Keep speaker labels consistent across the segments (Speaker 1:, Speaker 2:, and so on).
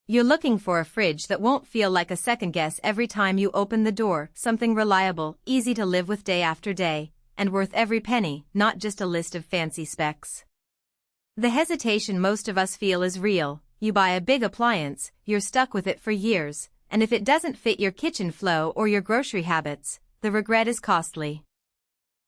Speaker 1: You're looking for a fridge that won't feel like a second guess every time you open the door, something reliable, easy to live with day after day, and worth every penny, not just a list of fancy specs. The hesitation most of us feel is real. You buy a big appliance, you're stuck with it for years, and if it doesn't fit your kitchen flow or your grocery habits, the regret is costly.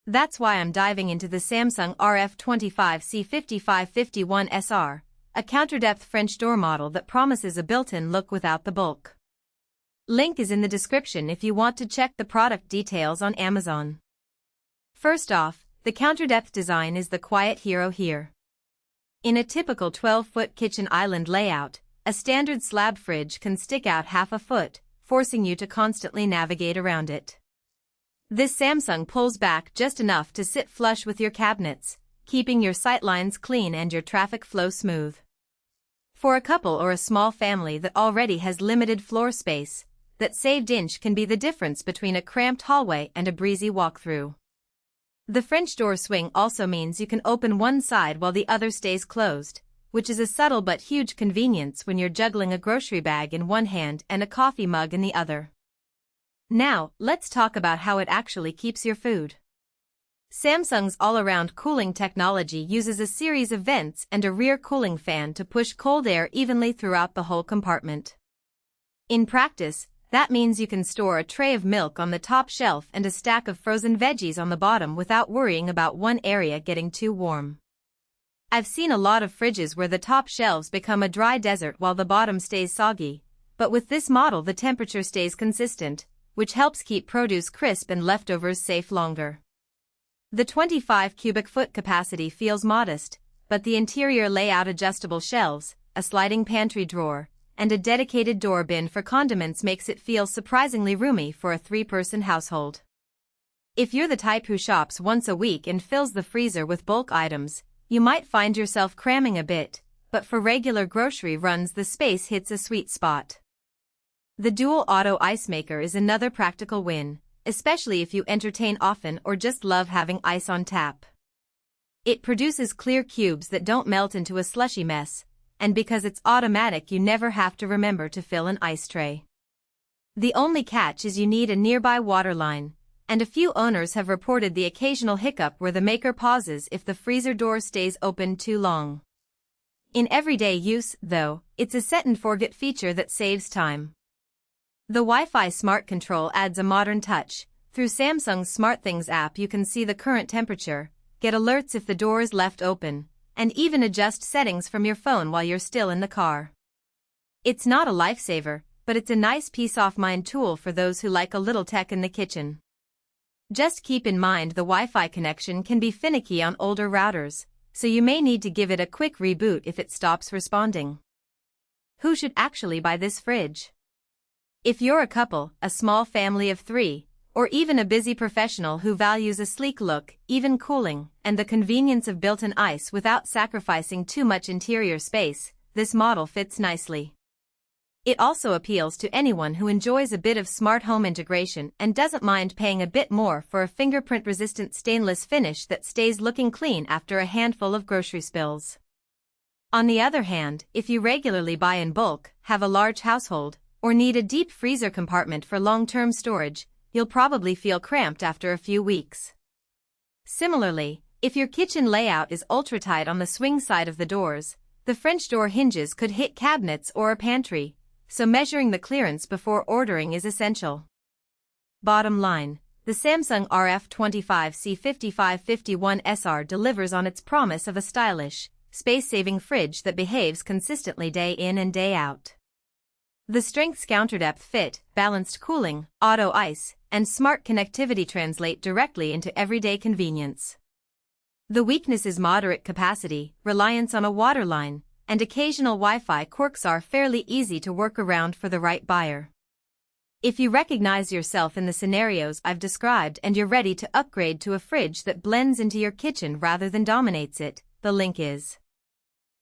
Speaker 1: That's why I'm diving into the Samsung RF25C5551SR, a counter-depth French door model that promises a built-in look without the bulk. Link is in the description if you want to check the product details on Amazon. First off, the counter-depth design is the quiet hero here. In a typical 12-foot kitchen island layout, a standard slab fridge can stick out half a foot, forcing you to constantly navigate around it. This Samsung pulls back just enough to sit flush with your cabinets, keeping your sightlines clean and your traffic flow smooth. For a couple or a small family that already has limited floor space, that saved inch can be the difference between a cramped hallway and a breezy walkthrough. The French door swing also means you can open one side while the other stays closed, which is a subtle but huge convenience when you're juggling a grocery bag in one hand and a coffee mug in the other. Now, let's talk about how it actually keeps your food. Samsung's all-around cooling technology uses a series of vents and a rear cooling fan to push cold air evenly throughout the whole compartment. In practice, that means you can store a tray of milk on the top shelf and a stack of frozen veggies on the bottom without worrying about one area getting too warm. I've seen a lot of fridges where the top shelves become a dry desert while the bottom stays soggy, but with this model the temperature stays consistent, which helps keep produce crisp and leftovers safe longer. The 25 cubic foot capacity feels modest, but the interior layout, adjustable shelves, a sliding pantry drawer, and a dedicated door bin for condiments makes it feel surprisingly roomy for a 3-person household. If you're the type who shops once a week and fills the freezer with bulk items, you might find yourself cramming a bit, but for regular grocery runs the space hits a sweet spot. The dual auto ice maker is another practical win, especially if you entertain often or just love having ice on tap. It produces clear cubes that don't melt into a slushy mess, and because it's automatic you never have to remember to fill an ice tray. The only catch is you need a nearby water line, and a few owners have reported the occasional hiccup where the maker pauses if the freezer door stays open too long. In everyday use, though, it's a set-and-forget feature that saves time. The Wi-Fi Smart Control adds a modern touch. Through Samsung's SmartThings app you can see the current temperature, get alerts if the door is left open, and even adjust settings from your phone while you're still in the car. It's not a lifesaver, but it's a nice peace-of-mind tool for those who like a little tech in the kitchen. Just keep in mind the Wi-Fi connection can be finicky on older routers, so you may need to give it a quick reboot if it stops responding. Who should actually buy this fridge? If you're a couple, a small family of 3, or even a busy professional who values a sleek look, even cooling, and the convenience of built-in ice without sacrificing too much interior space, this model fits nicely. It also appeals to anyone who enjoys a bit of smart home integration and doesn't mind paying a bit more for a fingerprint-resistant stainless finish that stays looking clean after a handful of grocery spills. On the other hand, if you regularly buy in bulk, have a large household, or need a deep freezer compartment for long-term storage, you'll probably feel cramped after a few weeks. Similarly, if your kitchen layout is ultra-tight on the swing side of the doors, the French door hinges could hit cabinets or a pantry, so measuring the clearance before ordering is essential. Bottom line, the Samsung RF25C5551SR delivers on its promise of a stylish, space-saving fridge that behaves consistently day in and day out. The strengths, counter-depth fit, balanced cooling, auto ice, and smart connectivity translate directly into everyday convenience. The weakness is moderate capacity, reliance on a water line, and occasional Wi-Fi quirks are fairly easy to work around for the right buyer. If you recognize yourself in the scenarios I've described and you're ready to upgrade to a fridge that blends into your kitchen rather than dominates it, the link is